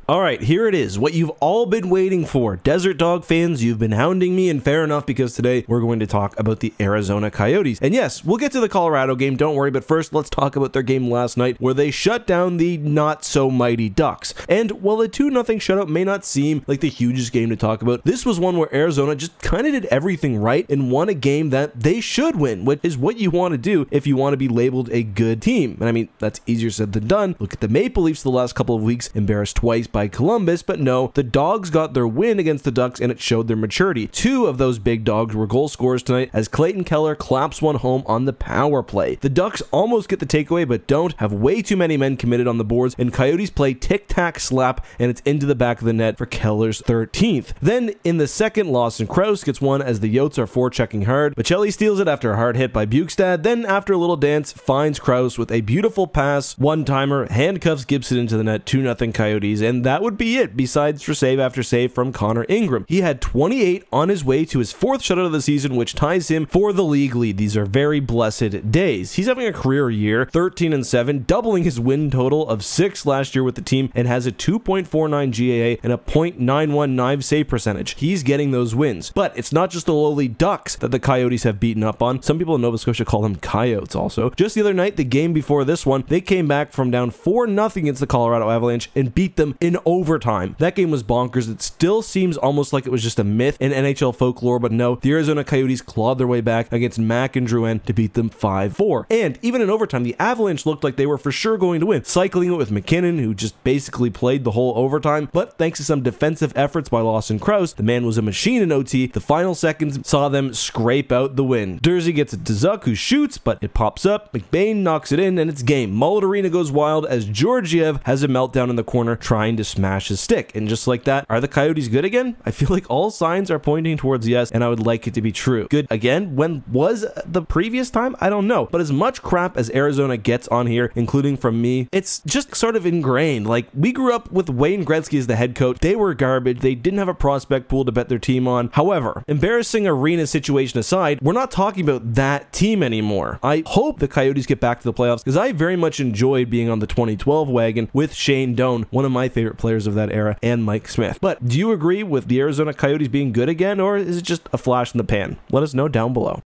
All right, here it is, what you've all been waiting for. Desert Dog fans, you've been hounding me, and fair enough, because today we're going to talk about the Arizona Coyotes. And yes, we'll get to the Colorado game, don't worry, but first let's talk about their game last night where they shut down the not-so-mighty Ducks. And while a 2-0 shutout may not seem like the hugest game to talk about, this was one where Arizona just kind of did everything right and won a game that they should win, which is what you want to do if you want to be labeled a good team. And I mean, that's easier said than done. Look at the Maple Leafs the last couple of weeks, embarrassed twice by Columbus, but no, the Dogs got their win against the Ducks and it showed their maturity. Two of those big dogs were goal scorers tonight as Clayton Keller claps one home on the power play. The Ducks almost get the takeaway but don't, have way too many men committed on the boards, and Coyotes play tic-tac-slap and it's into the back of the net for Keller's 13th. Then in the second, Lawson Crouse gets one as the Yotes are forechecking hard. Bocelli steals it after a hard hit by Bukestad, then after a little dance, finds Crouse with a beautiful pass, one-timer, handcuffs Gibson into the net, 2-0 Coyotes, and that would be it, besides for save after save from Connor Ingram. He had 28 on his way to his 4th shutout of the season, which ties him for the league lead. These are very blessed days. He's having a career year, 13-7, doubling his win total of 6 last year with the team, and has a 2.49 GAA and a .919 save percentage. He's getting those wins. But it's not just the lowly Ducks that the Coyotes have beaten up on. Some people in Nova Scotia call them Coyotes also. Just the other night, the game before this one, they came back from down 4-0 against the Colorado Avalanche and beat them in overtime. That game was bonkers. It still seems almost like it was just a myth in NHL folklore, but no, the Arizona Coyotes clawed their way back against Mac and Drouin to beat them 5-4. And even in overtime, the Avalanche looked like they were for sure going to win, cycling it with McKinnon, who just basically played the whole overtime, but thanks to some defensive efforts by Lawson Crouse, the man was a machine in OT. The final seconds saw them scrape out the win. Dursey gets it to Zuck, who shoots, but it pops up. McBain knocks it in, and it's game. Mullet Arena goes wild as Georgiev has a meltdown in the corner trying to smash his stick. And just like that, are the Coyotes good again? I feel like all signs are pointing towards yes, and I would like it to be true. Good again? When was the previous time? I don't know. But as much crap as Arizona gets on here, including from me, it's just sort of ingrained. Like, we grew up with Wayne Gretzky as the head coach. They were garbage. They didn't have a prospect pool to bet their team on. However, embarrassing arena situation aside, we're not talking about that team anymore. I hope the Coyotes get back to the playoffs because I very much enjoyed being on the 2012 wagon with Shane Doan, one of my favorite players of that era, and Mike Smith. But do you agree with the Arizona Coyotes being good again, or is it just a flash in the pan? Let us know down below.